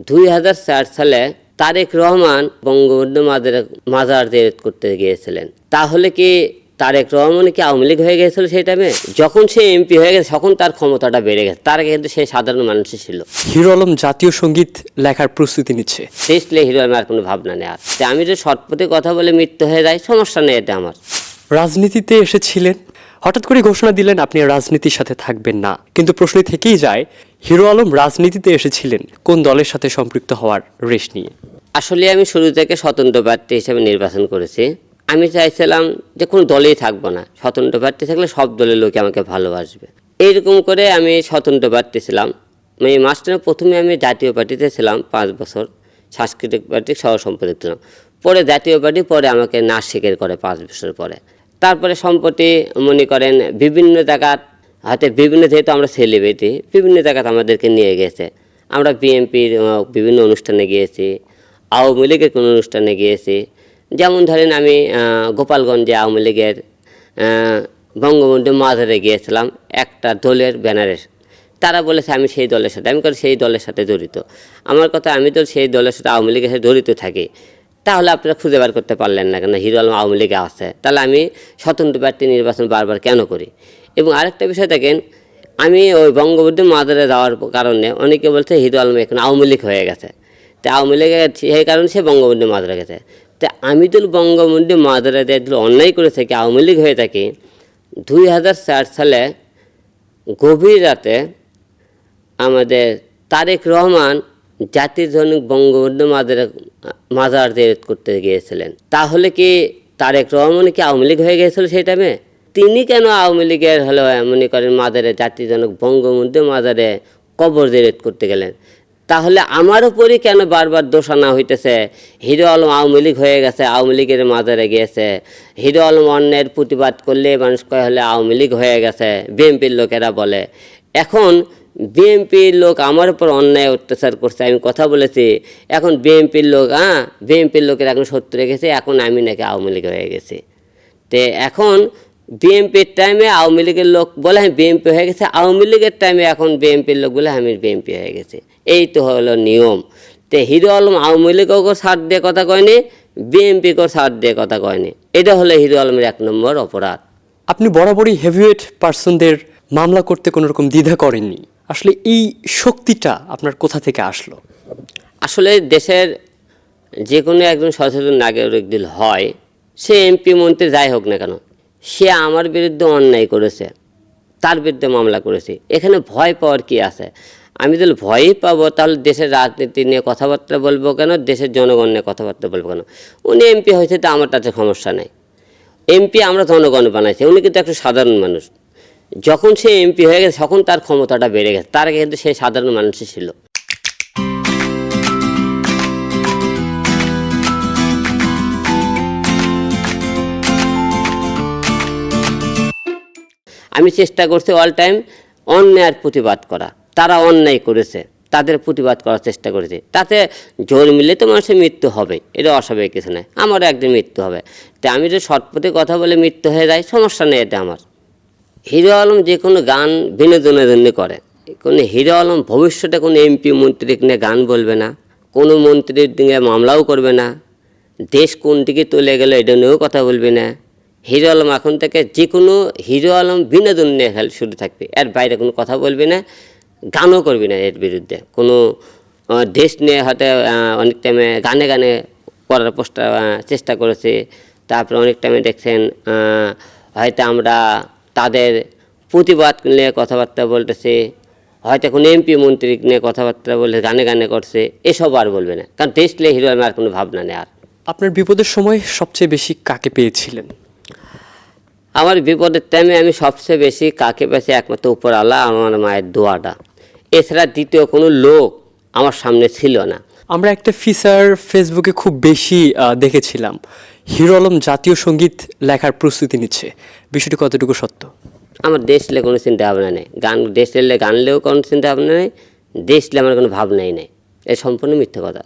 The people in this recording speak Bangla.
2004 সালে তারেক রহমান বঙ্গবন্ধু মাজার জিয়ারত করতে গিয়েছিলেন। তাহলে কি তারেক রহমান কি আওয়ামী লীগ হয়ে গেছিল সেই টাইমে? যখন সে এমপি হয়ে গেছে তখন তার ক্ষমতাটা বেড়ে গেছে, তার আগে কিন্তু সে সাধারণ মানুষই ছিল। হিরো আলম জাতীয় সঙ্গীত লেখার প্রস্তুতি নিচ্ছে, দেখলে হিরো আলমের আর কোনো ভাবনা নেই। আর আমি যে শর্টপথে কথা বলে মৃত্যু হয়ে যায়, সমস্যা নেই, এটা আমার। রাজনীতিতে এসেছিলেন, হঠাৎ করে ঘোষণা দিলেন আপনি রাজনীতির সাথে থাকবেন না, কিন্তু প্রশ্ন থেকেই যায় হিরো আলম রাজনীতিতে এসেছিলেন কোন দলের সাথে সম্পৃক্ত হওয়ার রেশ নিয়ে? আসলে আমি শুরু থেকে স্বতন্ত্র প্রার্থী হিসেবে নির্বাচন করেছি। আমি চাইছিলাম যে কোনো দলেই থাকবো না, স্বতন্ত্র প্রার্থী থাকলে সব দলের লোকে আমাকে ভালোবাসবে, এইরকম করে আমি স্বতন্ত্র প্রার্থী ছিলাম। এই মাঝখানে প্রথমে আমি জাতীয় পার্টিতে ছিলাম 5 বছর, সাংস্কৃতিক পার্টির সহ সম্পাদক ছিলাম। পরে জাতীয় পার্টি পরে আমাকে না স্বীকার করে 5 বছর পরে। তারপরে সম্প্রতি মনে করেন বিভিন্ন জায়গার হাতে বিভিন্ন, যেহেতু আমরা সেলিব্রিটি, বিভিন্ন জায়গাতে আমাদেরকে নিয়ে গেছে। আমরা বিএনপির বিভিন্ন অনুষ্ঠানে গিয়েছি, আওয়ামী লীগের কোনো অনুষ্ঠানে গিয়েছি। যেমন ধরেন আমি গোপালগঞ্জে আওয়ামী লীগের বঙ্গবন্ধু মাজারে গিয়েছিলাম একটা দলের ব্যানারে। তারা বলেছে আমি সেই দলের সাথে, আমি সেই দলের সাথে জড়িত। আমার কথা, আমি তো সেই দলের সাথে আওয়ামী লীগের সাথে জড়িত থাকি, তাহলে আপনারা খুঁজে বার করতে পারলেন না কেন হিরো আলম আওয়ামী লীগে আছে? তাহলে আমি স্বতন্ত্র প্রার্থী নির্বাচন বারবার কেন করি? এবং আরেকটা বিষয় দেখেন, আমি ওই বঙ্গবন্ধু মাজারে যাওয়ার কারণে অনেকে বলছে হিরো আলম এখন আওয়ামী লীগ হয়ে গেছে, তা আওয়ামী লীগের সেই কারণে সে বঙ্গবন্ধু মাজারে গেছে। তা আমি তো বঙ্গবন্ধু মাজারে দিয়ে অন্যায় করে থাকি, আওয়ামী লীগ হয়ে থাকি। 2004 সালে গভীর রাতে আমাদের তারেক রহমান জাতির জনক বঙ্গবন্ধু মাজার জিয়ারত করতে গিয়েছিলেন। তাহলে কি তারেক রহমান কি আওয়ামী লীগ হয়ে গিয়েছিল সেই টাইমে? তিনি কেন আওয়ামী লীগের হলো মনে করেন মাজারে, জাতির জনক বঙ্গবন্ধু মাজারে কবর জিয়ারত করতে গেলেন? তাহলে আমার উপরই কেন বারবার দোষ আনা হইতেছে? হিরো আলম আওয়ামী লীগ হয়ে গেছে, আওয়ামী লীগের মাজারে গিয়েছে। হিরো আলম অন্যের প্রতিবাদ করলে মানুষ কয় হলে আওয়ামী লীগ হয়ে গেছে, বিএনপির লোকেরা বলে। এখন বিএনপির লোক আমার উপর অন্যায় অত্যাচার করছে, আমি কথা বলেছি। এখন বিএনপির লোক বিএনপির লোকের এখন শত্রু রেখেছে, এখন আমি নাকি আওয়ামী লীগ হয়ে গেছি। তো এখন বিএনপির টাইমে আওয়ামী লীগের লোক বলে আমি বিএনপি হয়ে গেছে, আওয়ামী লীগের টাইমে এখন বিএনপির লোক বলে আমি বিএনপি হয়ে গেছি। এই তো হলো নিয়ম। তো হিরো আলম আওয়ামী লীগকেও ছাড় দিয়ে কথা কয়নি, বিএনপিকেও ছাড় দিয়ে কথা কয়নি। এটা হলো হিরো আলমের 1 নম্বর অপরাধ। আপনি বরাবরই হেভিওয়েট পার্সনদের মামলা করতে কোনো রকম দ্বিধা করেননি, আসলে এই শক্তিটা আপনার কোথা থেকে আসলো? আসলে দেশের যে কোনো একজন সচেতন নাগরিক যদি হয়, সে এমপি মন্ত্রী যাই হোক না কেন, সে আমার বিরুদ্ধে অন্যায় করেছে, তার বিরুদ্ধে মামলা করেছি। এখানে ভয় পাওয়ার কি আছে? আমি যদি ভয়ই পাবো তাহলে দেশের রাজনীতি নিয়ে কথাবার্তা বলবো কেন, দেশের জনগণ নিয়ে কথাবার্তা বলবো কেন? উনি এমপি হয়েছে, তো আমার তাতে সমস্যা নেই। এমপি আমরা জনগণ বানাইছি, উনি কিন্তু একটা সাধারণ মানুষ। যখন সে এমপি হয়ে গেছে তখন তার ক্ষমতাটা বেড়ে গেছে, তার আগে কিন্তু সে সাধারণ মানুষই ছিল। আমি চেষ্টা করছি অল টাইম অন্যায়ের প্রতিবাদ করা। তারা অন্যায় করেছে, তাদের প্রতিবাদ করার চেষ্টা করেছি। তাতে জোর মিলে তো মানুষের মৃত্যু হবে, এটা অস্বাভাবিক কিছু নয়। আমারও একদিন মৃত্যু হবে, তো আমি যদি শর্টপথে কথা বলে মৃত্যু হয়ে যায়, সমস্যা নেই, এটা আমার। হিরো আলম যে কোনো গান বিনোদনের জন্য করে, কোনো হিরো আলম ভবিষ্যতে কোনো এমপি মন্ত্রী নিয়ে গান বলবে না, কোনো মন্ত্রীর দিকে মামলাও করবে না, দেশ কোন দিকে চলে গেলে এটা নিয়েও কথা বলবে না। হিরো আলম এখন থেকে যে কোনো হিরো আলম বিনোদন নিয়ে শুরু থাকবে, এর বাইরে কোনো কথা বলবে না, গানও করবে না এর বিরুদ্ধে। কোনো দেশ নিয়ে হয়তো অনেক টাইমে গানে গানে করার চেষ্টা করেছে। তারপরে অনেক টাইমে দেখছেন হয়তো আমরা তাদের প্রতিবাদ নিয়ে কথাবার্তা বলতেছে, হয়তো কোনো এমপি মন্ত্রী নিয়ে কথাবার্তা বলে গানে গানে করছে, এসব আর বলবে না, কারণ দেশ নিয়ে হিরো আলমের আর কোনো ভাবনা নেই। আর আপনার বিপদের সময় সবচেয়ে বেশি কাকে পেয়েছিলেন? আমার বিপদের টাইমে আমি সবচেয়ে বেশি কাকে পেয়েছি? একমাত্র উপর আল্লাহ, আমার মায়ের দোয়াটা। এছাড়া দ্বিতীয় কোনো লোক আমার সামনে ছিল না। আমরা একটা ফিচার ফেসবুকে খুব বেশি দেখেছিলাম, হিরো আলম জাতীয় সঙ্গীত লেখার প্রস্তুতি নিচ্ছে, বিষয়টি কতটুকু সত্য? আমার দেশ নিয়ে কোনো চিন্তা ভাবনা নেই, দেশ নিলে গান নিলেও কোনো চিন্তা ভাবনা নেই, দেশ নিলে আমার কোনো ভাবনাই নেই, এ সম্পূর্ণ মিথ্যে কথা।